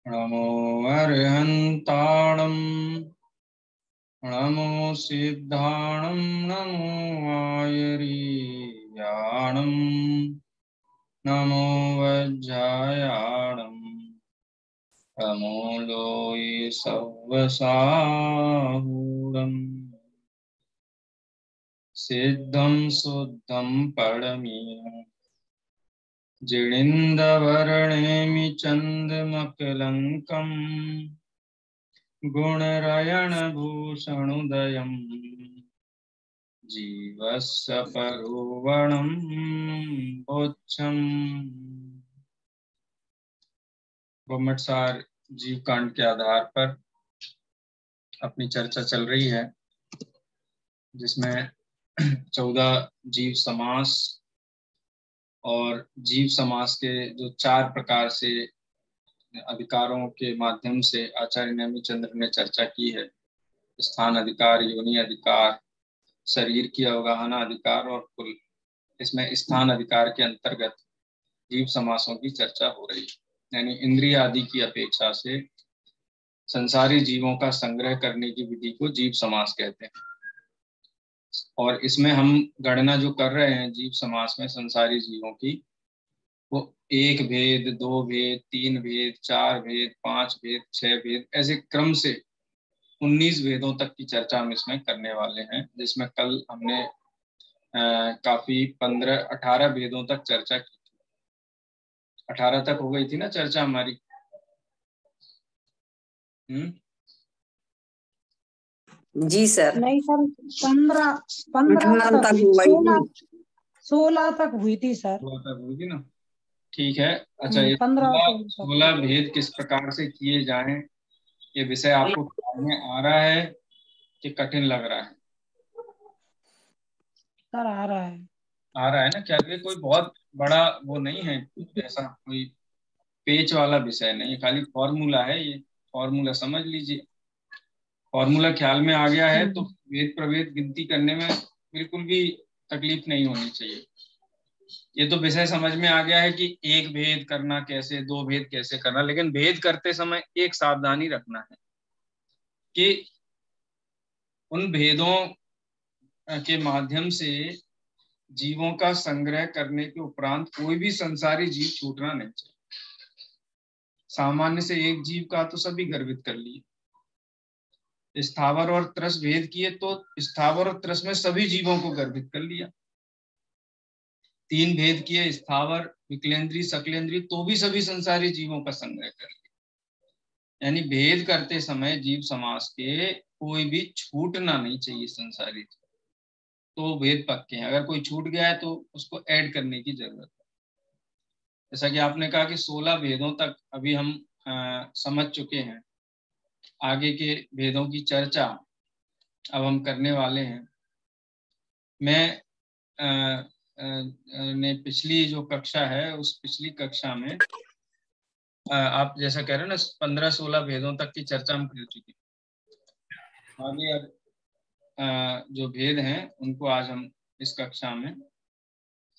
नमो अर्हन्ताणं नमो सिद्धाणं नमो आयर्याणं नमो वज्रायाणं नमो लोये सव्वसाहूढम् सिद्धं शुद्धं परमीयम् जिणिन्दवर्णेमि चन्दमकलङ्कम् गुणरयणभूषणोदयम् जीवस्य परोवणं बोच्छम्। गोमटसार जीव कांड के आधार पर अपनी चर्चा चल रही है, जिसमें 14 जीव समास और जीव समास के जो 4 प्रकार से अधिकारों के माध्यम से आचार्य नेमिचंद्र ने चर्चा की है। स्थान अधिकार, योनि अधिकार, शरीर की अवगाहना अधिकार और कुल। इसमें स्थान अधिकार के अंतर्गत जीव समासों की चर्चा हो रही है, यानी इंद्रिय आदि की अपेक्षा से संसारी जीवों का संग्रह करने की विधि को जीव समास कहते हैं। और इसमें हम गणना जो कर रहे हैं जीव समास में संसारी जीवों की, वो 1 भेद, 2 भेद, 3 भेद, 4 भेद, 5 भेद, 6 भेद, ऐसे क्रम से 19 भेदों तक की चर्चा हम इसमें करने वाले हैं, जिसमें कल हमने काफी 18 भेदों तक चर्चा की थी। 18 तक हो गई थी ना चर्चा हमारी। जी सर। नहीं सर, 15 तक, 16 तक हुई थी सर। 16 तक हुई थी ना, ठीक है। अच्छा, ये 16 भेद किस प्रकार से किए जाएं, ये विषय आपको ख्याल में आ रहा है कि कठिन लग रहा है? सर आ रहा है ना? क्या ये कोई बहुत बड़ा वो नहीं है, ऐसा कोई पेच वाला विषय नहीं है, खाली फॉर्मूला है। ये फॉर्मूला समझ लीजिए। फॉर्मूला ख्याल में आ गया है तो वेद प्रभेद गिनती करने में बिल्कुल भी तकलीफ नहीं होनी चाहिए। ये तो विषय समझ में आ गया है कि 1 भेद करना कैसे, 2 भेद कैसे करना, लेकिन भेद करते समय एक सावधानी रखना है कि उन भेदों के माध्यम से जीवों का संग्रह करने के उपरांत कोई भी संसारी जीव छूटना नहीं चाहिए। सामान्य से एक जीव का तो सभी गर्वित कर लिए, स्थावर और त्रस भेद किए तो स्थावर और त्रस में सभी जीवों को गर्भित कर लिया। 3 भेद किए, स्थावर, विकलेंद्री, सकलेंद्री, तो भी सभी संसारी जीवों का संग्रह कर लिया। यानी भेद करते समय जीव समास के कोई भी छूटना नहीं चाहिए संसारी जीव, तो भेद पक्के हैं। अगर कोई छूट गया है तो उसको ऐड करने की जरूरत है। जैसा कि आपने कहा कि 16 भेदों तक अभी हम समझ चुके हैं। आगे के भेदों की चर्चा अब हम करने वाले हैं। मैं ने पिछली जो कक्षा है, उस पिछली कक्षा में आप जैसा कह रहे हैं ना, 15-16 भेदों तक की चर्चा हम कर चुके हैं। आगे अब जो भेद हैं उनको आज हम इस कक्षा में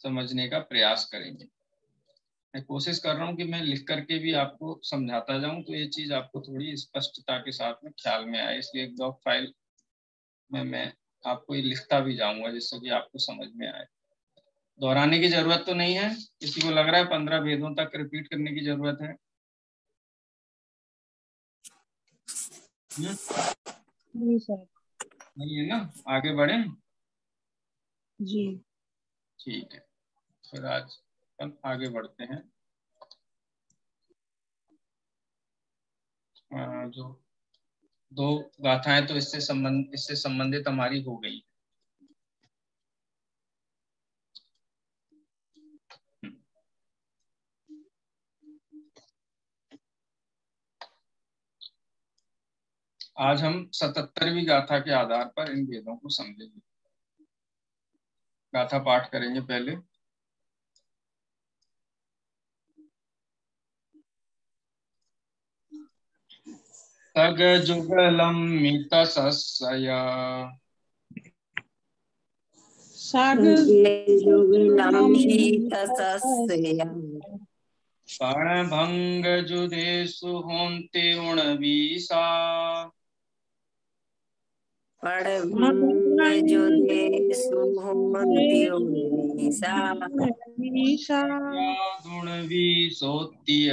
समझने का प्रयास करेंगे। मैं कोशिश कर रहा हूँ कि मैं लिख करके भी आपको समझाता जाऊं, तो ये चीज आपको थोड़ी स्पष्टता के साथ में ख्याल में आए, इसलिए एक डॉक फाइल में मैं आपको ये लिखता भी जाऊंगा जिससे कि आपको समझ में आए। दोहराने की जरूरत तो नहीं है? किसी को लग रहा है 15 भेदों तक रिपीट करने की जरूरत है? नहीं सर, नहीं है ना? आगे बढ़े जी। ठीक है, फिर आज हम आगे बढ़ते हैं। जो 2 गाथाएं तो इससे संबंधित हमारी हो गई। आज हम 77वीं गाथा के आधार पर इन भेदों को समझेंगे। गाथा पाठ करेंगे पहले। तग जुगलम मितसस्सय जुगलम हितसस्सय पण भंग जुदेषु होन्ते उणवीसा। पड़भंग जो देसु होन्ति उन्नीसा। उणवीसोत्तिय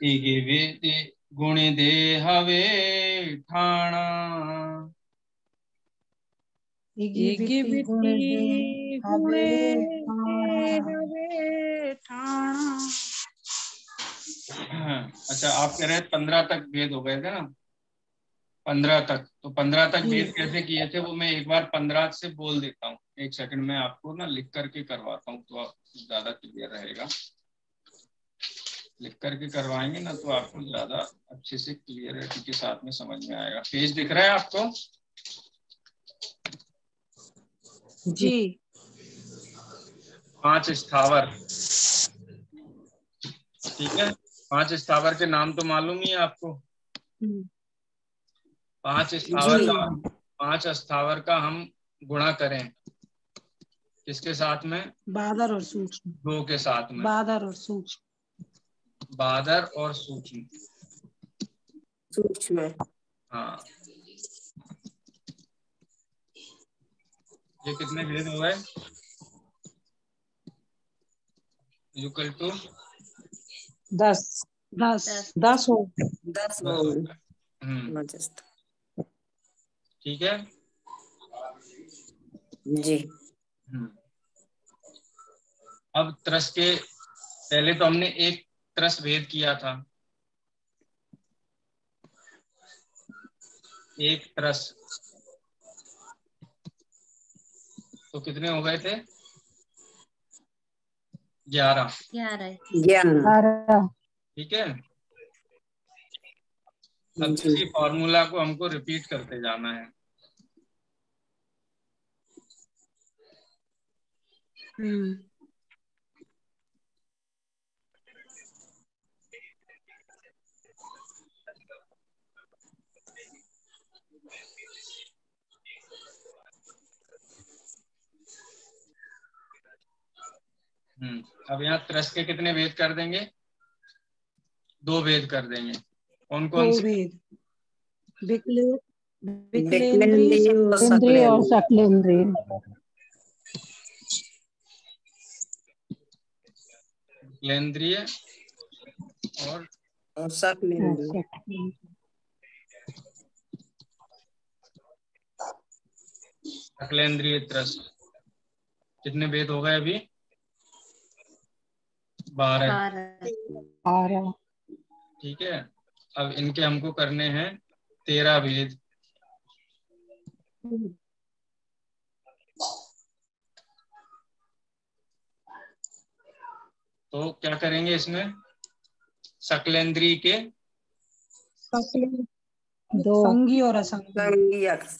इगे वेते गुणे देहवे ठाणा। इगिबिति गुणे हवे ठाणा। अच्छा, आप कह रहे हैं 15 तक भेद हो गए थे ना? 15 तक, तो 15 तक भेद कैसे किए थे वो मैं एक बार 15 से बोल देता हूँ। एक सेकंड में आपको ना लिख करके करवाता हूँ तो ज्यादा क्लियर रहेगा। लिख करके करवाएंगे ना तो आपको ज्यादा अच्छे से क्लियरिटी के साथ में समझ में आएगा। पेज दिख रहा है आपको? जी। 5 स्थावर, ठीक है। 5 स्थावर के नाम तो मालूम ही है आपको। 5 स्थावर का हम गुणा करें किसके साथ में? बादर और सूक्ष्म। 2 के साथ में। बादर और सूक्ष्म। बादर और सूक्ष्म। सूक्ष्म। हाँ, ये कितने भेद हो गए? इक्वल टू 10 हो 10 हो हो। गए। ठीक है जी। अब त्रस के पहले तो हमने एक त्रस भेद किया था। एक त्रस तो कितने हो गए थे? 11। 11। ठीक है। अब इसी फॉर्मूला को हमको रिपीट करते जाना है। अब यहाँ त्रस के कितने भेद कर देंगे? 2 भेद कर देंगे। कौन कौन से? विकलेंद्रिय और सकलेंद्रिय। विकलेंद्रिय और सकलेंद्रिय। सकलेंद्रिय त्रस कितने भेद हो गए अभी? 12। ठीक है। अब इनके हमको करने हैं 13 भेद। तो क्या करेंगे इसमें? सकलेंद्री के 2 संगी और असंगी। त्रस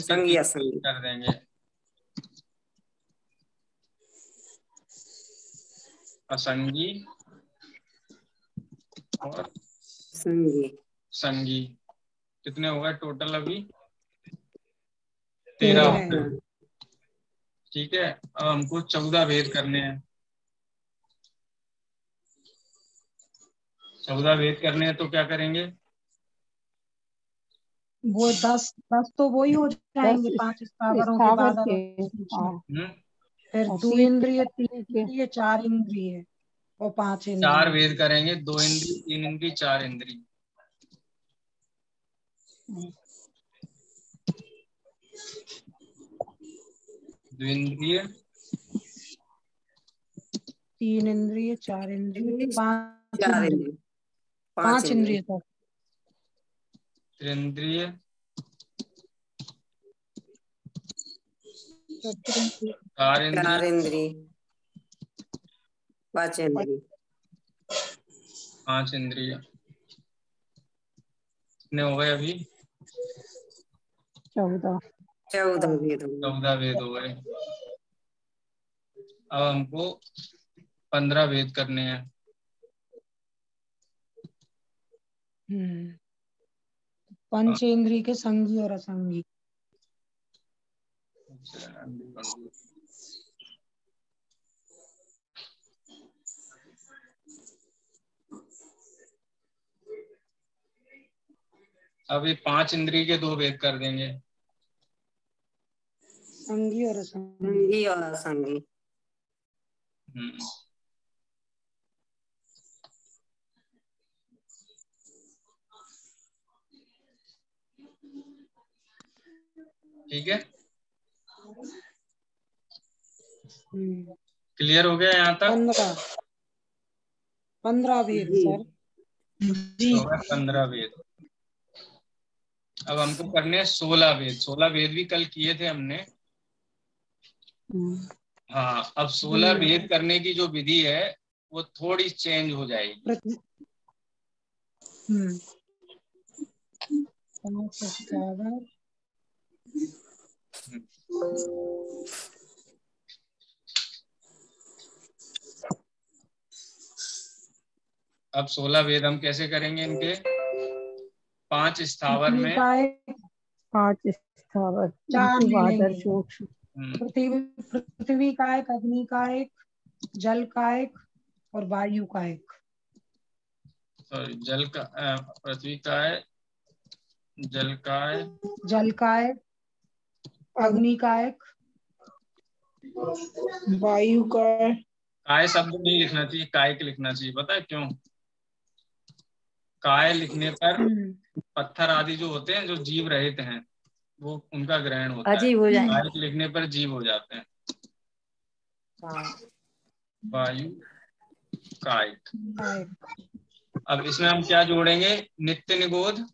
के 3 कर देंगे। असंगी और संगी कितने हो गए टोटल अभी? 13। ठीक है। अब हमको 14 भेद करने हैं। 14 भेद करने हैं तो क्या करेंगे? वो 10 तो वो ही हो जाएंगे 5 स्थावरों के बाद। फिर 2 इंद्रिय, 3 इंद्रिय, 4 इंद्रिय और 5 इंद्रिय। 4 भेद करेंगे। 2 इंद्रिय, 3 इंद्रिय, 4 इंद्रिय। द्विंद्रिय, 3 इंद्रिय, 4 इंद्रिय, 5 इंद्रिय तक। त्रिंद्रिय, 4 इंद्रिय, 5 इंद्रिय। 5 इंद्रिय। कितने हो गए अभी? 14 भेद हो गए। 14 भेद हो गए। अब हमको 15 भेद करने हैं। पंचेंद्रिय के संगी और असंगी। अब ये 5 इंद्रिय के 2 भेद कर देंगे, संगी और असंगी। संगी और असंगी। ठीक है, क्लियर हो गया यहाँ तक? 15 भेद सर जी। 15 भेद। अब हमको करने हैं 16 भेद। 16 भेद भी कल किए थे हमने। हाँ, अब 16 भेद करने की जो विधि है वो थोड़ी चेंज हो जाएगी। अब 16 भेद हम कैसे करेंगे इनके? 5 स्थावर में 5 स्थावर, 4 बादर सूक्ष्म, पृथ्वी का एक, अग्नि का एक, जल का एक और वायु का एक। सॉरी, जल का, पृथ्वी का है, जल का है, जल का है, अग्नि का एक, वायु का है। काय शब्द नहीं लिखना चाहिए, कायिक लिखना चाहिए। पता है क्यों? काय लिखने पर पत्थर आदि जो होते हैं, जो जीव रहित हैं, वो उनका ग्रहण होता है। अजीब हो जाएंगे। कायिक लिखने पर जीव हो जाते हैं। वायु कायिक। अब इसमें हम क्या जोड़ेंगे? नित्य निगोध,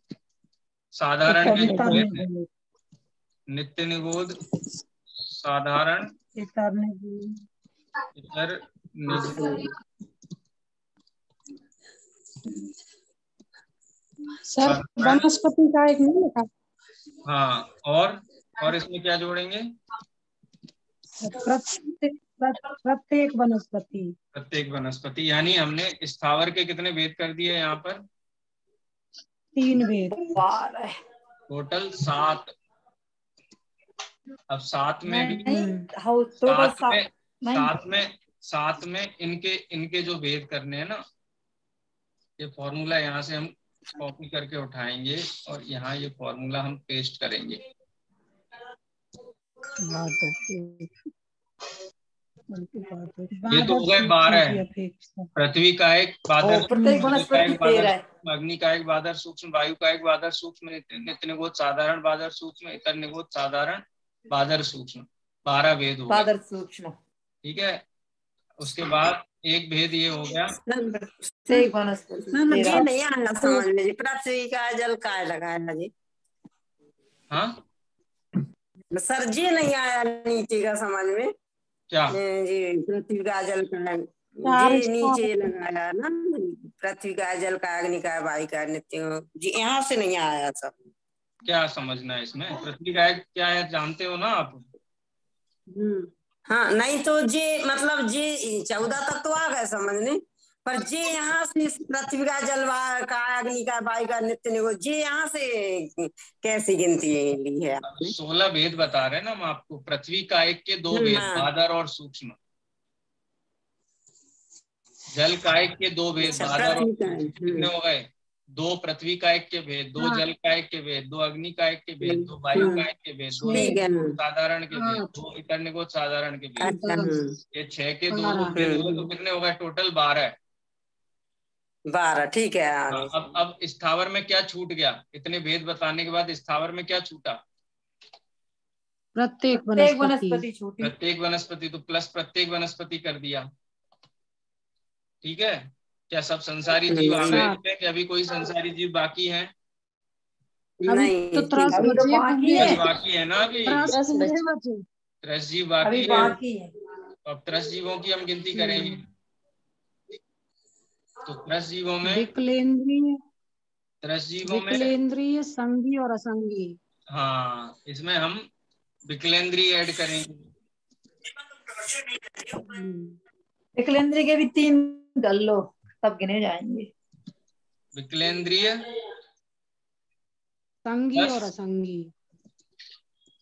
साधारण के जो भेद हैं, नित्य निगोध, साधारण, इतर निगोध। सर वनस्पति का एक नहीं लिखा? हाँ, और इसमें क्या जोड़ेंगे? प्रत्येक वनस्पति। प्रत्येक वनस्पति, यानी हमने स्थावर के कितने भेद कर दिए यहाँ पर? 3 भेद। टोटल 7। अब 7 में भी सात में इनके जो भेद करने हैं ना, ये फॉर्मूला यहाँ से हम कॉपी करके उठाएंगे और यहाँ ये फॉर्मूला हम पेस्ट करेंगे। ये तो हो गए 12। पृथ्वी का एक बादर, प्रत्येक वनस्पति 13 है। अग्नि का एक बादर सूक्ष्म, वायु का एक बादर सूक्ष्म, नित्य निगोध साधारण बादर सूक्ष्म, इतर निगोध साधारण बादर सूक्ष्म। 12 भेद हो बादर सूक्ष्म। ठीक है, उसके बाद एक भेद ये हो गया। मुझे नहीं आना समझ में, पृथ्वी का जल का लगाया जी। हाँ सर जी नहीं आया नीचे का समझ में। क्या जी? पृथ्वी का जल का जी नीचे लगाया ना, पृथ्वी का जल का, अग्नि का, वायु का, नित्य जी, यहाँ से नहीं आया सब। क्या समझना है इसमें? पृथ्वी का क्या है जानते हो ना आप? हाँ, नहीं तो जी मतलब जी 14 तक तो आ गए समझने, पर जी यहाँ से पृथ्वी का, जल का, अग्नि का, वायु का, नित्य निगोध, जी यहाँ से कैसी गिनती ली है आपने? 16 भेद बता रहे हैं ना हम आपको। पृथ्वी का एक के 2 भेद, बादर और सूक्ष्म। जल का एक के 2 भेद, बादर और सूक्ष्म। कितने हो गए? 2 पृथ्वी का एक के भेद, 2 जल का एक के भेद, 2 अग्नि का एक के भेद, 2 वायु का एक के भेद, 2 साधारण के भेद, 2 इतर निगोध साधारण के भेद। ये 6 के 2 भेद हुए, तो कितने हो गए टोटल? 12। 12 ठीक है। अब स्थावर में क्या छूट गया? इतने भेद बताने के बाद स्थावर में क्या छूटा? प्रत्येक वनस्पति छूटी। प्रत्येक वनस्पति, तो प्लस प्रत्येक वनस्पति कर दिया। ठीक है, क्या सब संसारी जीव आ गए इसमें कि अभी कोई संसारी जीव बाकी है? नहीं, तो बाकी है ना अभी। 13 जीव बाकी है। अब 13 जीवों की हम गिनती करेंगे। तो 13 जीवों में विकलेंद्रिय, संगी और असंगी। हाँ, इसमें हम विकलेंद्रिय ऐड करेंगे। विकलेंद्रिय के भी 3 डाल लो, तब गिने जाएंगे। विकलेंद्रिय, संगी और असंगी।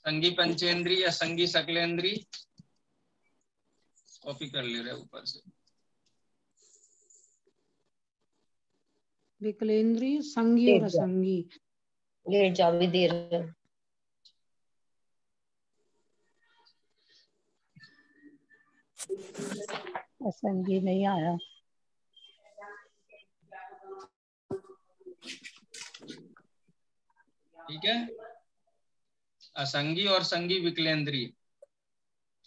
संगी पंचेंद्री या संगी सकलेंद्री, कॉपी कर ले रहे ऊपर से। विकलेंद्री, संगी और असंगी। लेट जाओ भी देर। असंगी नहीं आया। ठीक है, असंगी और संगी विकलेंद्री।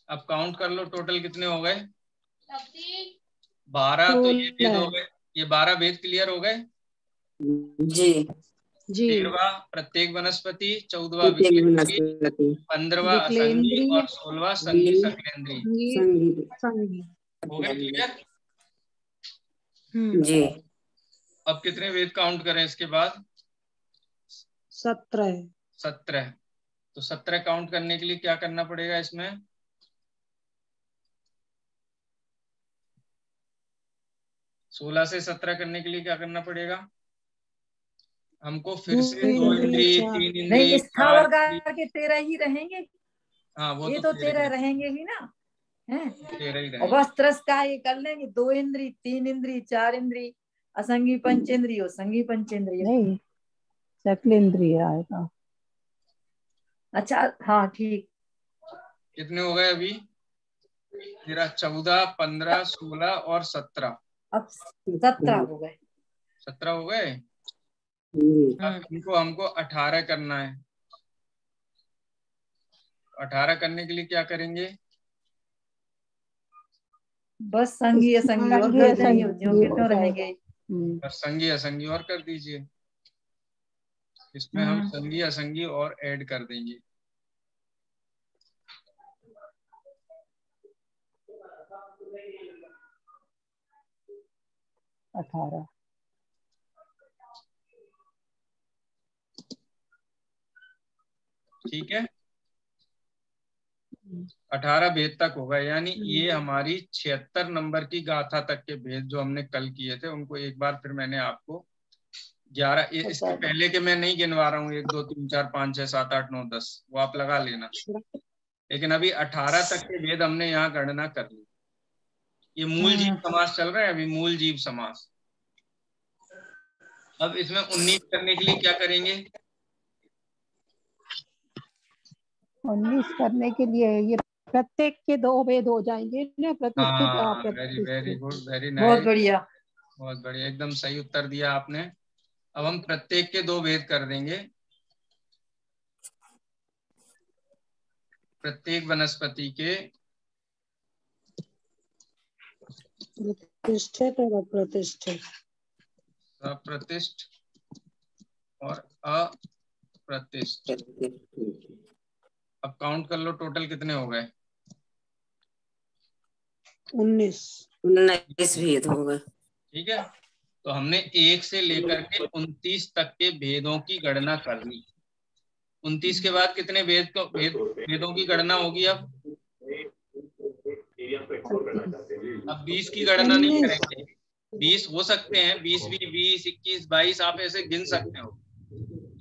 अब काउंट कर लो टोटल कितने हो गए? 12। तो ये भेद हो गए, ये 12 भेद क्लियर हो गए जी जी। 13वां प्रत्येक वनस्पति, 14वां विकलेंद्री, 15वां असंगी और 16वां संगी सकलेंद्री। हो गए क्लियर? जी। अब कितने वेद काउंट करें इसके बाद? 17। 17। तो 17 काउंट करने के लिए क्या करना पड़ेगा इसमें? सोलह से 17 करने के लिए क्या करना पड़ेगा हमको? फिर से 2 इंद्री, 3 इंद्री, स्थावर के 13 ही रहेंगे। हाँ वो ये तो 13 रहेंगे ही ना, है? 13 ही और बस त्रस का ये कर लेंगे, 2 इंद्री, 3 इंद्री, 4 इंद्री, असंगी पंचेंद्री और संगी पंचेंद्री। नहीं, सकलेंद्री आएगा। अच्छा हाँ ठीक। कितने हो गए अभी? मेरा 14, 15, 16 और 17। अब 17 हो गए। 17 हो गए। अब इनको हमको 18 करना है। 18 करने के लिए क्या करेंगे? बस संगी असंगी और कर देंगे, जो के तो रहेंगे। बस संगी असंगी और कर दीजिए। इसमें हम संगी असंगी और ऐड कर देंगे। अठारह। ठीक है, 18 भेद तक होगा। यानी ये हमारी 76 नंबर की गाथा तक के भेद जो हमने कल किए थे, उनको एक बार फिर मैंने आपको 11, इसके पहले के मैं नहीं गिनवा रहा हूँ, 1 2 3 4 5 6 7 8 9 10, वो आप लगा लेना। लेकिन अभी 18 तक के भेद हमने यहाँ गणना कर ली। ये मूल जीव समास चल रहा है अभी, मूल जीव समास। अब इसमें 19 करने के लिए क्या करेंगे? 19 करने के लिए ये प्रत्येक के 2 भेद हो जाएंगे ना, प्रतिष्ठित। वेरी गुड, वेरी नाइस, बहुत बढ़िया, बहुत बढ़िया, एकदम सही उत्तर दिया आपने। अब हम प्रत्येक के 2 भेद कर देंगे। प्रत्येक वनस्पति के प्रतिष्ठित और अप्रतिष्ठित। अप्रतिष्ठ और अप्रतिष्ठ। अब काउंट कर लो टोटल कितने हो गए? 19 भेद हो गए। ठीक है, तो हमने 1 से लेकर के 29 तक के भेदों की गणना कर ली। 29 के बाद कितने भेदों की गणना होगी? अब 20 की गणना नहीं करेंगे। 20 हो सकते हैं, 20 भी, 20, 21, 22 आप ऐसे गिन सकते हो।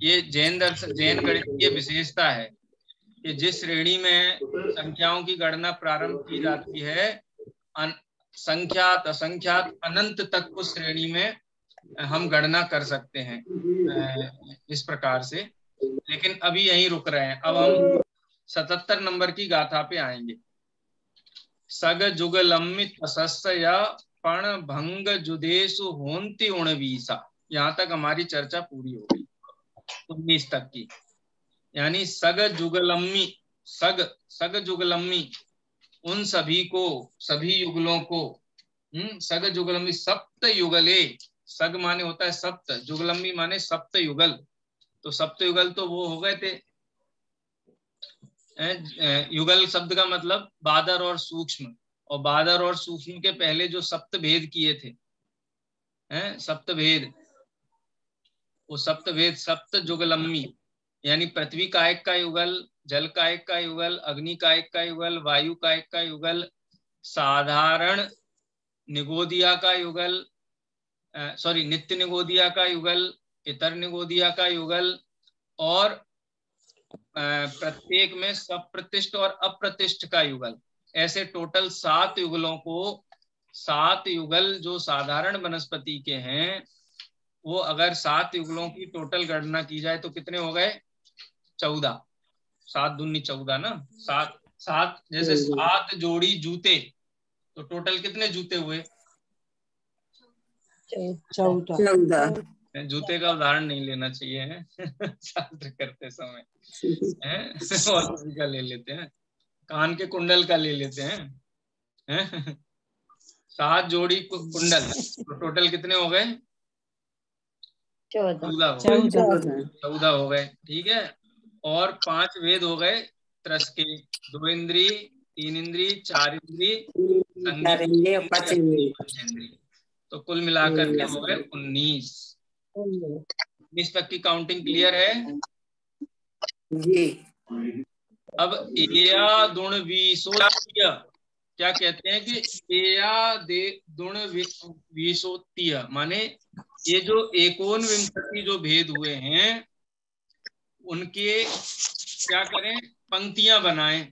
ये जैन गणित की विशेषता है कि जिस श्रेणी में संख्याओं की गणना प्रारंभ की जाती है, संख्यात असंख्यात अनंत तक उस श्रेणी में हम गणना कर सकते हैं इस प्रकार से। लेकिन अभी यहीं रुक रहे हैं। अब हम 77 नंबर की गाथा पे आएंगे। सग जुगलम्मित सस्य पण भंग जुदेशु होंति उणवीसा। यहाँ तक हमारी चर्चा पूरी हो गई 19 तक की। यानी सग जुगलम्मी, सग जुगलम्मी उन सभी को, सभी युगलों को, सग जुगलम्मी सप्त युगले। सग माने होता है सप्त, जुगलम्मी माने सप्त युगल। तो सप्त युगल तो वो हो गए थे, युगल शब्द का मतलब बादर और सूक्ष्म, और बादर और सूक्ष्म के पहले जो सप्त भेद किए थे, सप्त भेद, वो सप्त भेद सप्त जुगलम्मी। यानी पृथ्वी का एक का युगल, जल का एक का युगल, अग्नि का एक का युगल, वायु का एक का युगल, साधारण निगोदिया का युगल, नित्य निगोदिया का युगल, इतर निगोदिया का युगल और प्रत्येक में सप्रतिष्ठ और अप्रतिष्ठ का युगल। ऐसे टोटल 7 युगलों को, 7 युगल जो साधारण वनस्पति के हैं, वो अगर 7 युगलों की टोटल गणना की जाए तो कितने हो गए? 14। 7 दूनी 14 ना। 7 जैसे 7 जोड़ी जूते, तो टोटल कितने जूते हुए? 14। जूते का उदाहरण नहीं लेना चाहिए है शास्त्र करते समय है और किसी का ले लेते हैं, कान के कुंडल का ले लेते हैं। 7 जोड़ी कुंडल, तो टोटल कितने हो गए? 14 हो गए। ठीक है। और 5 वेद हो गए त्रस के, 2 इंद्री, 3 इंद्री, 4 इंद्री, संगीत, तो कुल मिलाकर के हो गए 19। 19 तक की काउंटिंग क्लियर है जी। अब एया दुण विसोत्य, क्या कहते हैं कि एया दे दुण विसोत्य, माने ये जो 59 जो भेद हुए हैं उनके क्या करें? पंक्तियां बनाएं।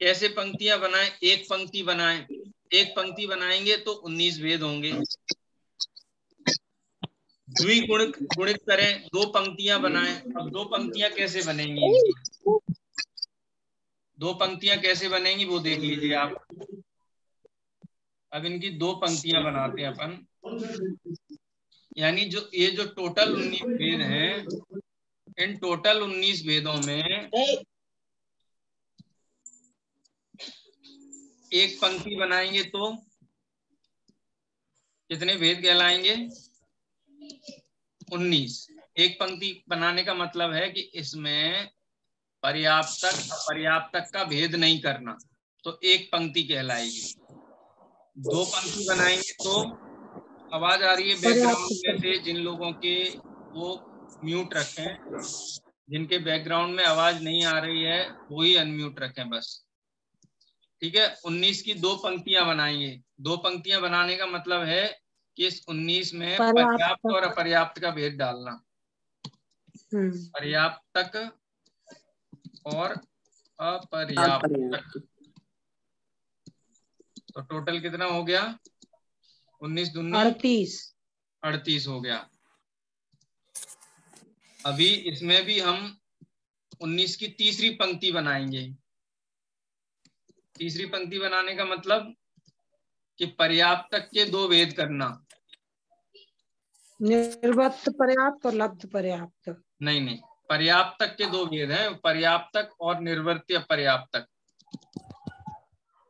कैसे पंक्तियां बनाएं? एक पंक्ति बनाएं। एक पंक्ति बनाएंगे तो 19 भेद होंगे। गुणित करें, 2 पंक्तियां बनाएं। अब 2 पंक्तियां कैसे बनेंगी? 2 पंक्तियां कैसे बनेंगी वो देख लीजिए आप। अब इनकी 2 पंक्तियां बनाते हैं अपन। यानी जो ये जो टोटल 19 भेद हैं, इन टोटल 19 भेदों में एक पंक्ति बनाएंगे तो कितने भेद कहलाएंगे? 19। एक पंक्ति बनाने का मतलब है कि इसमें पर्याप्तक अपर्याप्तक का भेद नहीं करना, तो एक पंक्ति कहलाएगी। 2 पंक्ति बनाएंगे तो, आवाज आ रही है बैकग्राउंड में से? जिन लोगों के वो म्यूट रखें, जिनके बैकग्राउंड में आवाज नहीं आ रही है वो ही अनम्यूट रखें बस। ठीक है। 19 की 2 पंक्तियां बनाएंगे। 2 पंक्तियां बनाने का मतलब है कि इस 19 में पर्याप्त और अपर्याप्त का भेद डालना। पर्याप्तक और अपर्याप्तक, तो टोटल कितना हो गया? 19 दूनी 38 हो गया। अभी इसमें भी हम 19 की तीसरी पंक्ति बनाएंगे। तीसरी पंक्ति बनाने का मतलब कि पर्याप्तक के 2 भेद करना। निर्वृत्त पर्याप्त और लब्ध पर्याप्त। नहीं, पर्याप्तक के 2 भेद हैं, पर्याप्तक और निर्वर्त्य पर्याप्तक।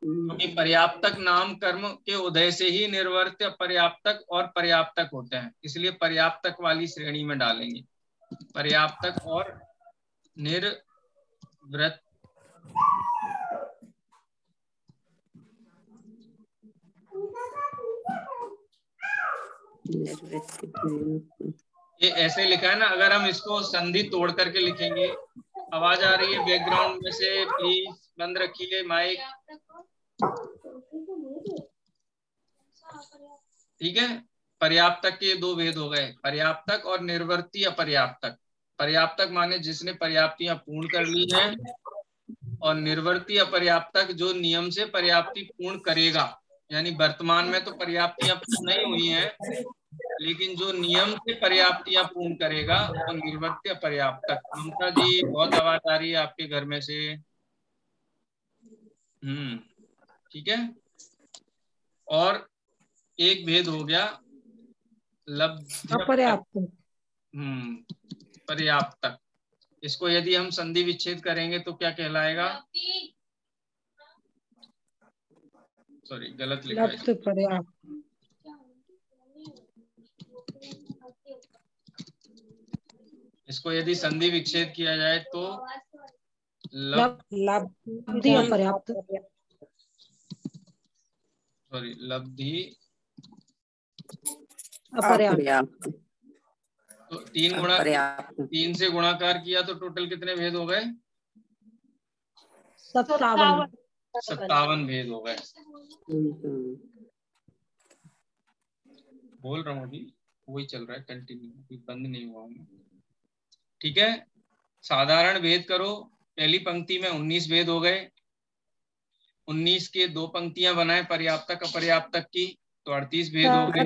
क्योंकि पर्याप्तक नाम कर्म के उदय से ही निर्वर्त्य पर्याप्तक और पर्याप्तक होते हैं, इसलिए पर्याप्तक वाली श्रेणी में डालेंगे। पर्याप्तक और निर्वृत्त, ये ऐसे लिखा है ना। अगर हम इसको संधि तोड़ करके लिखेंगे, आवाज आ रही है बैकग्राउंड में से? प्लीज बंद रखिए माइक। ठीक है। पर्याप्तक के 2 भेद हो गए, पर्याप्तक और निर्वर्ती अपर्याप्तक। पर्याप्तक माने जिसने पर्याप्तियां पूर्ण कर ली हैं, और निर्वर्ती अपर्याप्तक जो नियम से पर्याप्ति पूर्ण करेगा। यानी वर्तमान में तो पर्याप्तियां पूर्ण नहीं हुई हैं, लेकिन जो नियम से पर्याप्तियां पूर्ण करेगा वो निर्वर्ती अपर्याप्तक। ममता जी बहुत आवाज आ रही है आपके घर में से। ठीक है। और एक भेद हो गया लब्ध पर्याप्तक। इसको यदि हम संधि विच्छेद करेंगे तो क्या कहलाएगा? सॉरी, गलत लिखा है। इसको यदि संधि विच्छेद किया जाए तो लब्धि अपर्याप्त, सॉरी, लब्धि अपर्याप्त। तो 3 से गुणाकार किया तो टोटल कितने भेद हो गए? 57 भेद हो गए। बोल रहा हूँ अभी, वही चल रहा है कंटिन्यू, अभी बंद नहीं हुआ हूँ। ठीक है, साधारण भेद करो, पहली पंक्ति में 19 भेद हो गए, 19 के 2 पंक्तियां बनाए पर्याप्तक अपर्याप्तक की, तो 38 भेद हो गए।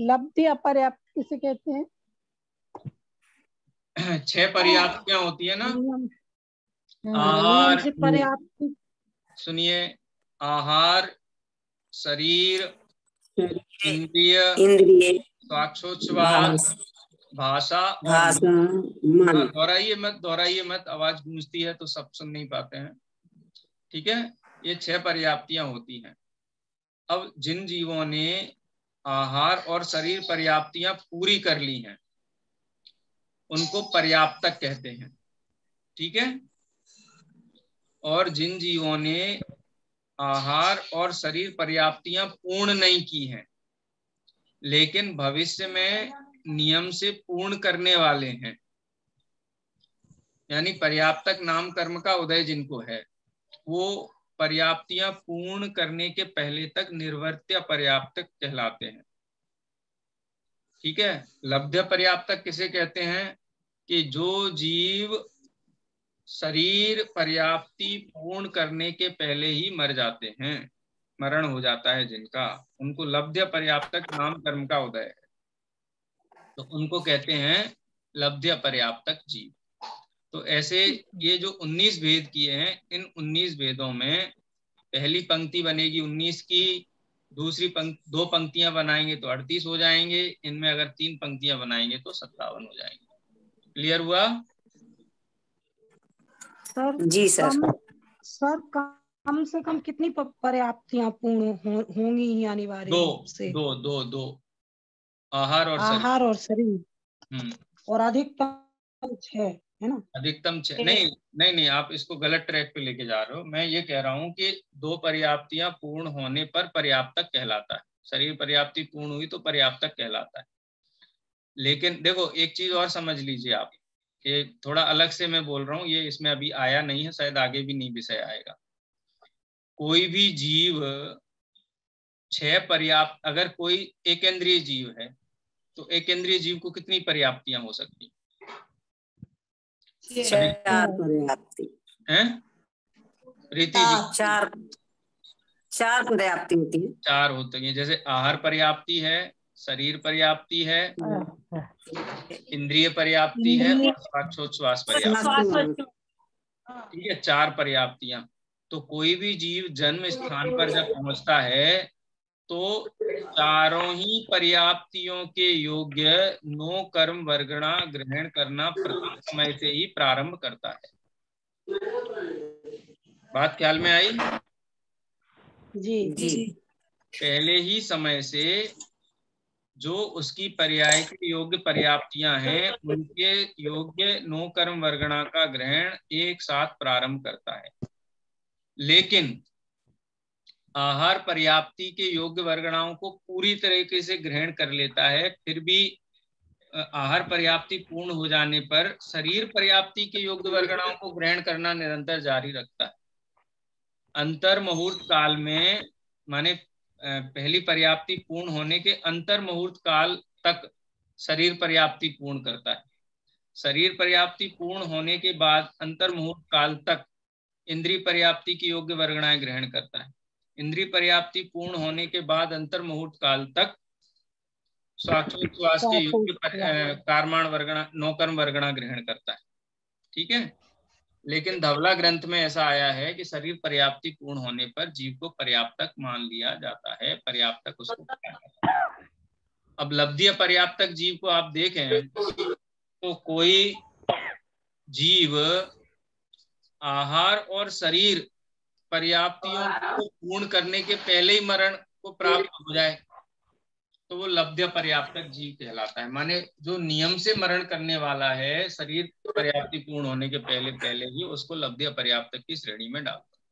लब्धि अपर्याप्त किसे कहते हैं? 6 पर्याप्तियां होती है ना, नियम से पर्याप्त। सुनिए, आहार, शरीर, इंद्रिय, श्वासोच्छ्वास, भाषा और मन। दोहराइए मत, आवाज गूंजती है तो सब सुन नहीं पाते हैं। ठीक है, ये 6 पर्याप्तियां होती हैं। अब जिन जीवों ने आहार और शरीर पर्याप्तियां पूरी कर ली हैं उनको पर्याप्तक कहते हैं। ठीक है, और जिन जीवों ने आहार और शरीर पर्याप्तियां पूर्ण नहीं की हैं लेकिन भविष्य में नियम से पूर्ण करने वाले हैं, यानी पर्याप्तक नाम कर्म का उदय जिनको है, वो पर्याप्तियां पूर्ण करने के पहले तक निर्वर्त्य पर्याप्तक कहलाते हैं। ठीक है, लब्ध्य पर्याप्तक किसे कहते हैं? कि जो जीव शरीर पर्याप्ति पूर्ण करने के पहले ही मर जाते हैं, मरण हो जाता है जिनका, उनको लब्ध्य पर्याप्तक नाम कर्म का उदय है, तो उनको कहते हैं लब्ध्य पर्याप्तक जीव। तो ऐसे ये जो 19 भेद किए हैं, इन 19 भेदों में पहली पंक्ति बनेगी 19 की, दूसरी 2 पंक्तियां बनाएंगे तो 38 हो जाएंगे, इनमें अगर 3 पंक्तियां बनाएंगे तो 57 हो जाएंगे। क्लियर हुआ? सर जी सर। सर कम से कम कितनी पर्याप्तियां पूर्ण होंगी अनिवार्य रूप से? दो आहार और शरीर। और अधिकतम 6 है ना? अधिकतम 6 नहीं, आप इसको गलत ट्रैक पे लेके जा रहे हो। मैं ये कह रहा हूँ कि 2 पर्याप्तियां पूर्ण होने पर पर्याप्तक कहलाता है। शरीर पर्याप्ति पूर्ण हुई तो पर्याप्तक कहलाता है। लेकिन देखो एक चीज और समझ लीजिए आप, ये थोड़ा अलग से मैं बोल रहा हूँ, ये इसमें अभी आया नहीं है, शायद आगे भी नहीं विषय आएगा। कोई भी जीव 6 पर्याप्त, अगर कोई एकेंद्रीय जीव है तो एकेंद्रीय जीव को कितनी पर्याप्तियां हो सकती चार पर्याप्ति हैं? रीति जी, चार पर्याप्ति होती है। 4 होती है। जैसे आहार पर्याप्ति है, शरीर पर्याप्ति है, इंद्रिय पर्याप्ति है और श्वासोच्छ्वास पर्याप्ति। ठीक है, 4 पर्याप्तियां। तो कोई भी जीव जन्म स्थान पर जब पहुंचता है तो चारों ही पर्याप्तियों के योग्य 9 कर्म वर्गणा ग्रहण करना प्रथम समय से ही प्रारंभ करता है। बात ख्याल में आई? जी। पहले ही समय से जो उसकी पर्याय के योग्य पर्याप्तियां हैं उनके योग्य 9 कर्म वर्गणा का ग्रहण एक साथ प्रारंभ करता है। लेकिन आहार पर्याप्ति के योग्य वर्गणाओं को पूरी तरीके से ग्रहण कर लेता है, फिर भी आहार पर्याप्ति पूर्ण हो जाने पर शरीर पर्याप्ति के योग्य वर्गणाओं को ग्रहण करना निरंतर जारी रखता है। अंतर मुहूर्त काल में, माने पहली पर्याप्ति पूर्ण होने के अंतर मुहूर्त काल तक शरीर पर्याप्ति पूर्ण करता है। शरीर पर्याप्ति पूर्ण होने के बाद अंतर मुहूर्त काल तक इंद्रिय पर्याप्ति की योग्य वर्गणाएं ग्रहण करता है। इंद्रिय पर्याप्ति पूर्ण होने के बाद अंतर मुहूर्त काल तक श्वासोच्छ्वास के योग्य कर्माण वर्गणा 9 कर्म वर्गणा ग्रहण करता है। ठीक है, लेकिन धवला ग्रंथ में ऐसा आया है कि शरीर पर्याप्ति पूर्ण होने पर जीव को पर्याप्तक मान लिया जाता है, पर्याप्तक उसको कहा जाता है। अब लब्धि पर्याप्तक जीव को आप देखें तो कोई जीव आहार और शरीर पर्याप्तियों को पूर्ण करने के पहले ही मरण को प्राप्त हो जाए तो वो लब्ध्य पर्याप्तक जीव कहलाता है। माने जो नियम से मरण करने वाला है शरीर पर्याप्ति पूर्ण होने के पहले ही, उसको लब्ध्य पर्याप्तक की श्रेणी में डालता है।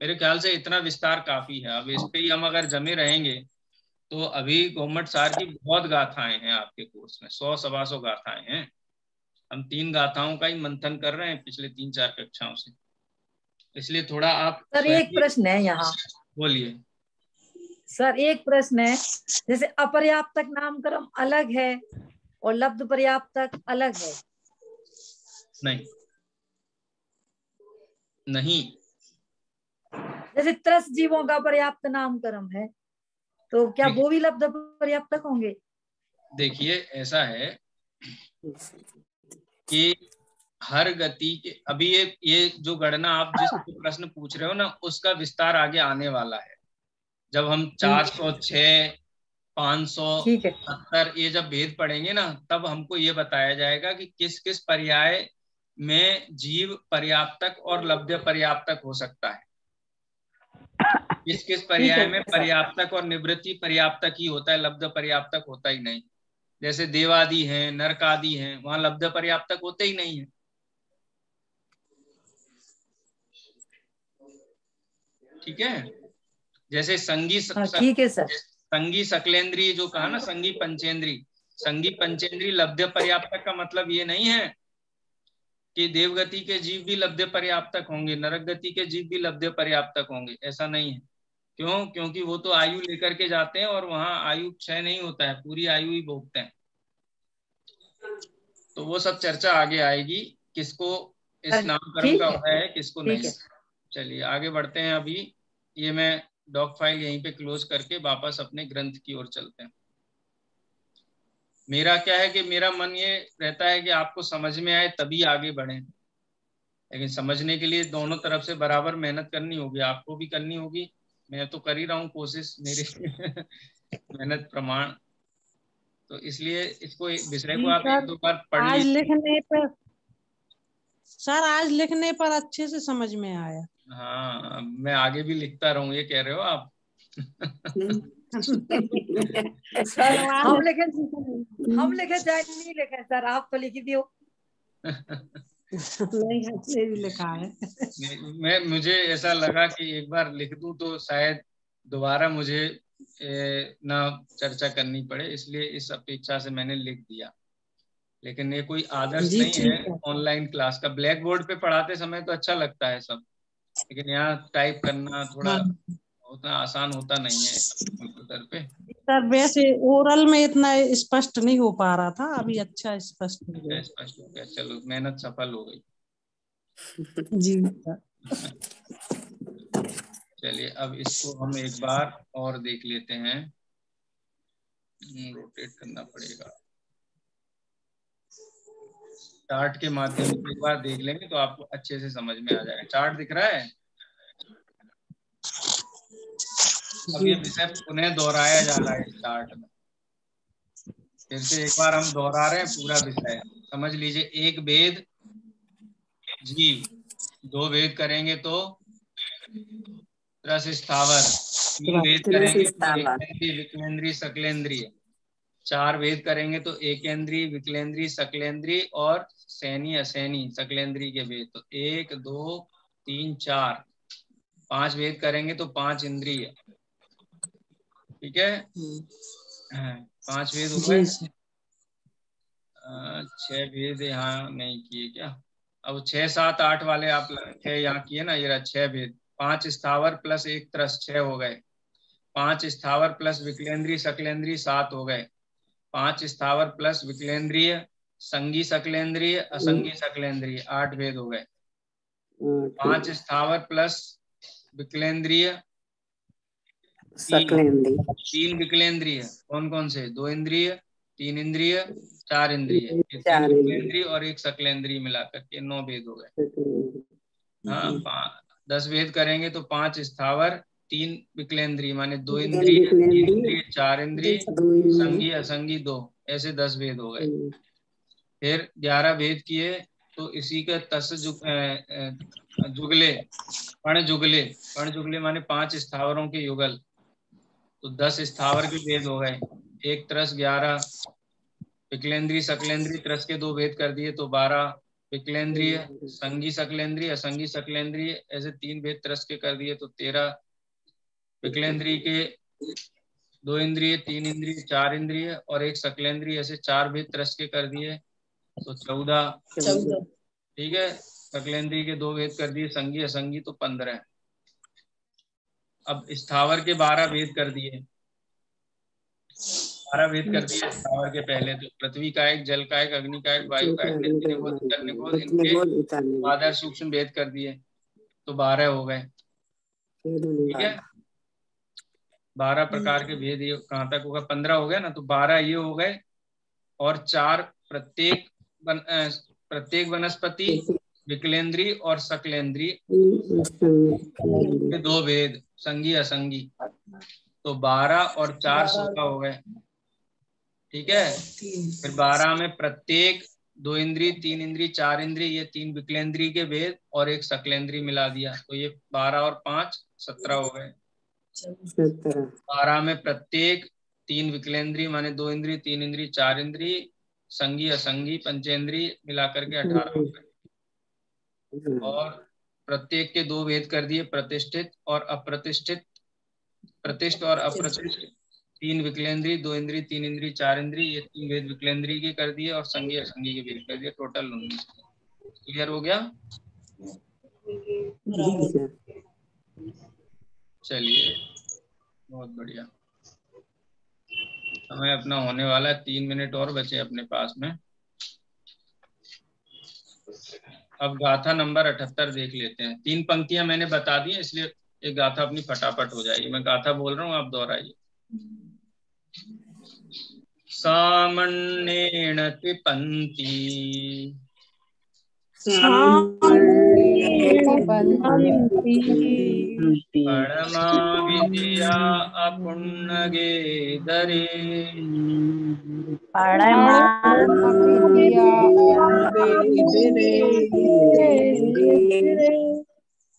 मेरे ख्याल से इतना विस्तार काफी है। अब इस पे ही हम अगर जमे रहेंगे तो अभी गोमट सार की बहुत गाथाएं हैं आपके कोर्स में, 100-125 गाथाएं हैं। हम 3 गाथाओं का ही मंथन कर रहे हैं पिछले 3-4 कक्षाओं से, इसलिए थोड़ा आप। सर एक प्रश्न है यहाँ। बोलिए सर। एक प्रश्न है, जैसे अपर्याप्तक नाम कर्म अलग है और लब्ध पर्याप्तक अलग है, नहीं नहीं, जैसे त्रस जीवों का पर्याप्त नामकरण है, तो क्या वो भी लब्ध पर्याप्तक होंगे? देखिए ऐसा है कि हर गति के, अभी ये जो गणना आप जिस प्रश्न पूछ रहे हो ना, उसका विस्तार आगे आने वाला है। जब हम 406, 570 ये जब भेद पढ़ेंगे ना, तब हमको ये बताया जाएगा कि किस किस पर्याय में जीव पर्याप्तक और लब्ध पर्याप्तक हो सकता है, किस किस पर्याय में पर्याप्तक और निवृत्ति पर्याप्तक ही होता है, लब्ध पर्याप्तक होता ही नहीं। जैसे देवादि हैं, नरक आदि हैं, वहां लब्ध पर्याप्तक होते ही नहीं है। ठीक है, जैसे संगी ठीक है सर। संगी सकलेंद्री जो कहा ना, संगी पंचेंद्री लब्ध पर्याप्तक का मतलब ये नहीं है कि देवगति के जीव भी लब्ध पर्याप्तक होंगे, नरक गति के जीव भी लब्ध पर्याप्तक होंगे, ऐसा नहीं है। क्यों? क्योंकि वो तो आयु लेकर के जाते हैं और वहां आयु क्षय नहीं होता है, पूरी आयु ही भोगते हैं। तो वो सब चर्चा आगे आएगी, किसको इस नामकरण का होता है, किसको नहीं। चलिए आगे बढ़ते हैं। अभी ये मैं डॉक फाइल यहीं पे क्लोज करके वापस अपने ग्रंथ की ओर चलते हैं। मेरा क्या है कि मेरा मन ये रहता है कि आपको समझ में आए तभी आगे बढ़ें, लेकिन समझने के लिए दोनों तरफ से बराबर मेहनत करनी होगी, आपको भी करनी होगी, मैं तो कर ही रहा हूँ कोशिश, मेरी मेहनत प्रमाण। तो इसलिए इसको विषय को आप एक दो बार पढ़ आज लीजिए। लिखने पर सर, आज लिखने पर अच्छे से समझ में आया। हाँ, मैं आगे भी लिखता रहूं, ये कह रहे हो आप? सर हम लिखे चाहे नहीं लिखे सर, आप तो लिख दियो। नहीं, अच्छे भी लिखा है। मुझे ऐसा लगा कि एक बार लिख दूं तो शायद दोबारा मुझे ना चर्चा करनी पड़े, इसलिए इस अपेक्षा से मैंने लिख दिया। लेकिन ये कोई आदर्श नहीं है ऑनलाइन क्लास का। ब्लैक बोर्ड पे पढ़ाते समय तो अच्छा लगता है सब, लेकिन यहाँ टाइप करना थोड़ा उतना आसान होता नहीं है कंप्यूटर पे। सर वैसे ओरल में इतना स्पष्ट नहीं हो पा रहा था, अभी अच्छा स्पष्ट हो गया। स्पष्ट हो गया, चलो मेहनत सफल हो गई जी। चलिए अब इसको हम एक बार और देख लेते हैं, रोटेट करना पड़ेगा। चार्ट के माध्यम से एक बार देख लेंगे तो आपको अच्छे से समझ में आ जाएगा। चार्ट दिख रहा है? अब ये विषय पुनः दोहराया जा रहा है इस चार्ट में, फिर से एक बार हम दोहरा रहे हैं पूरा विषय। समझ लीजिए, एक भेद जीव, दो भेद करेंगे तो त्रस स्थावर, तीन भेद करेंगे तो एकेंद्रीय विकलेंद्रीय सकलेंद्रीय, चार भेद करेंगे तो एकेंद्रीय विकलेंद्रीय सकलेंद्रीय और सैनी असैनी सकलेंद्रीय के भेद। तो 1 2 3 4 5 भेद करेंगे तो 5 इंद्रिय। ठीक है, 5 भेद हो गए। 6 भेद यहाँ नहीं किए क्या? अब 6 7 8 वाले आप 6 यहाँ किए ना, ये रहा 6 भेद। 5 स्थावर प्लस 1 त्रस 6 हो गए। 5 स्थावर प्लस विकलेंद्रीय सकलेंद्रीय 7 हो गए। 5 स्थावर प्लस विकलेंद्रीय संगी सकलेंद्रीय असंगी सकलेंद्रीय 8 भेद हो गए। 5 स्थावर प्लस विकलेंद्रीय तीन विकलेंद्रीय, कौन कौन से? 2 इंद्रिय, 3 इंद्रिय, 4 इंद्रिय, 3 विकलेंद्रिय और 1 सकलेंद्रिय मिलाकर के 9 भेद हो गए। हाँ, 10 भेद करेंगे तो 5 स्थावर, 3 विकलेंद्रिय माने 2 इंद्रिय, 3 इंद्रिय, 4 इंद्रिय, संगी असंगी 2, ऐसे 10 भेद हो गए। फिर 11 भेद किए तो इसी का तस जुगले, कण जुगले माने 5 स्थावरों के युगल, तो 10 स्थावर के भेद हो गए। 1 त्रस 11, विकलेंद्रीय सकलेंद्रीय त्रस के 2 भेद कर दिए तो 12, विकलेंद्रीय संगी सकलेंद्रीय असंगी सकलेंद्रीय ऐसे 3 भेद त्रस के कर दिए तो 13, विकलेंद्रीय के 2 इंद्रिय, 3 इंद्रिय, 4 इंद्रिय और 1 सकलेंद्रीय ऐसे 4 भेद त्रस के कर दिए तो 14। ठीक है, सकलेंद्रीय के 2 भेद कर दिए, संगी असंगी तो 15। अब स्थावर के 12 भेद कर दिए, 12 भेद कर दिए स्थावर के पहले। तो पृथ्वी का एक, जल का एक, अग्नि का एक, वायु का एक, नित्य निबोध, उतर निबोध, इनके आधार सूक्ष्म भेद कर दिए तो 12 हो गए। ठीक है, 12 प्रकार के भेद। ये कहाँ तक होगा? 15 हो गया ना, तो 12 ये हो गए और 4 प्रत्येक वनस्पति, विकलेंद्री और सकलेंद्री के 2 भेद, संगी असंगी। तो 12 और 4 16 हो गए। ठीक है, फिर 12 में प्रत्येक, 2 इंद्री, 3 इंद्री, 4 इंद्री, ये 3 विकलेंद्री के भेद और एक सकलेंद्री मिला दिया, तो ये 12 और 5 17 हो गए। 12 में प्रत्येक, 3 विकलेंद्री माने 2 इंद्री, 3 इंद्री, 4 इंद्री, संगी असंगी पंचेंद्री मिलाकर के 18 हो गए। और प्रत्येक के 2 भेद कर दिए, प्रतिष्ठित और अप्रतिष्ठित, प्रतिष्ठ और अप्रतिष्ठ। 3 विकलेंद्री, 2 इंद्री, 3 इंद्री, 4 इंद्री, ये 3 भेद विकलेंद्री के कर दिए और संगी असंगी के भेद कर दिए, टोटल 19। क्लियर हो गया? चलिए, बहुत बढ़िया। समय अपना होने वाला है, 3 मिनट और बचे अपने पास में। अब गाथा नंबर 78 देख लेते हैं। 3 पंक्तियां मैंने बता दी हैं, इसलिए एक गाथा अपनी फटाफट हो जाएगी। मैं गाथा बोल रहा हूँ, आप दोहराइए। सामन्येन त्रिपन्ति परमा विद्या अपुन्नगे दरे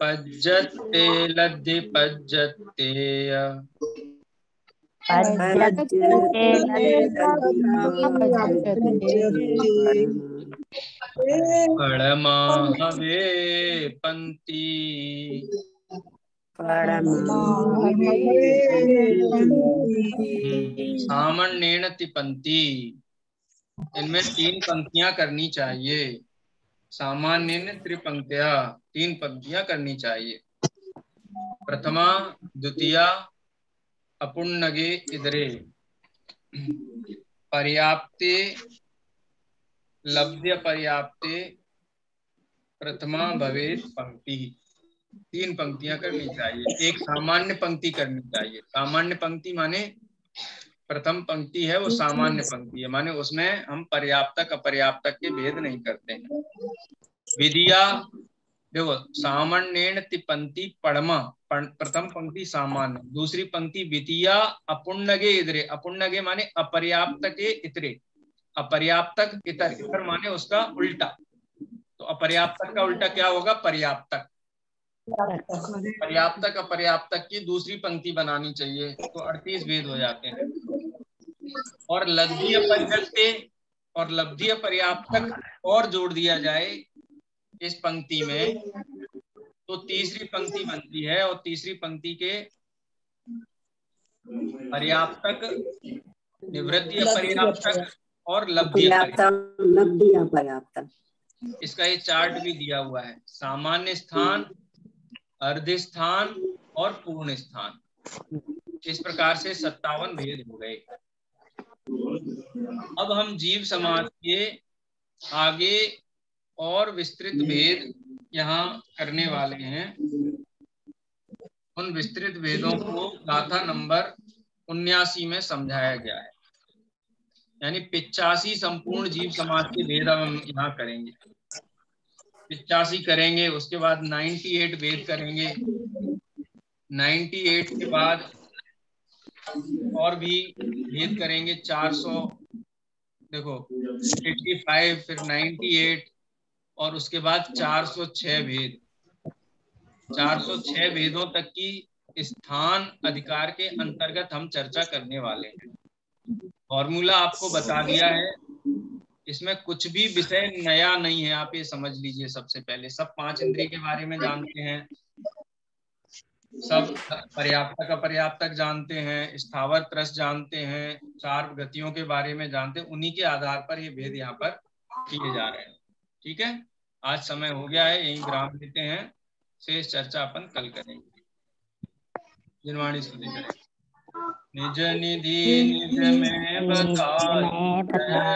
पज्जते लद्धि पज्जते परमा हवे पंती सामन्येन त्रिपन्ति। इनमें 3 पंक्तियां करनी चाहिए। सामान्य त्रिपंक्तियां, 3 पंक्तियां करनी चाहिए। प्रथमा द्वितीया अपुन्नगे इदरे पर्याप्ते लब्ध्य पर्याप्ते प्रथमा भवेत् पंक्ति। 3 पंक्तियां करनी चाहिए। एक सामान्य पंक्ति करनी चाहिए। सामान्य पंक्ति माने प्रथम पंक्ति है वो सामान्य पंक्ति है, माने उसमें हम पर्याप्तक अपर्याप्तक के भेद नहीं करते हैं। विधिया, देखो, सामान्येन त्रिपंक्ति परमा, प्रथम पंक्ति सामान्य, दूसरी पंक्ति विधिया अपुन्नगे इतरे। अपुन्नगे माने अपर्याप्त के इतरे, अपर्याप्तक इतर, इतर माने उसका उल्टा। तो अपर्याप्तक का उल्टा क्या होगा? पर्याप्तक। पर्याप्तक अपर्याप्तक की दूसरी पंक्ति बनानी चाहिए, तो 38 भेद हो जाते हैं। और लब्धि अपज्जते और लब्धि पर्याप्तक और जोड़ दिया जाए इस पंक्ति में, तो तीसरी पंक्ति बनती है। और तीसरी पंक्ति के पर्याप्तक, निवृत्ति पर्याप्तक और लब्धि पर्याप्तक। इसका ये चार्ट भी दिया हुआ है। सामान्य स्थान, अर्ध स्थान और पूर्ण स्थान, इस प्रकार से 57 भेद हो गए। अब हम जीव समाज के आगे और विस्तृत भेद यहाँ करने वाले हैं। उन विस्तृत भेदों को गाथा नंबर 79 में समझाया गया है। यानी 85 संपूर्ण जीव समाज के भेद हम यहाँ करेंगे। 85 करेंगे, उसके बाद 98 भेद करेंगे। 98 के बाद और भी भेद करेंगे 400, देखो 85, फिर 98 और उसके बाद 406 भेद। 406 भेदों तक की स्थान अधिकार के अंतर्गत हम चर्चा करने वाले हैं। फॉर्मूला आपको बता दिया है, इसमें कुछ भी विषय नया नहीं है, आप ये समझ लीजिए। सबसे पहले सब 5 इंद्रिय के बारे में जानते हैं, सब पर्याप्तक अपर्याप्तक जानते हैं, स्थावर त्रस जानते हैं, 4 गतियों के बारे में जानते हैं। उन्हीं के आधार पर ये भेद यहाँ पर किए जा रहे हैं। ठीक है, आज समय हो गया है, यहीं विराम देते हैं। शेष चर्चा अपन कल करेंगे। जिनवाणी स्तुति करें। निज निधि निज में बताए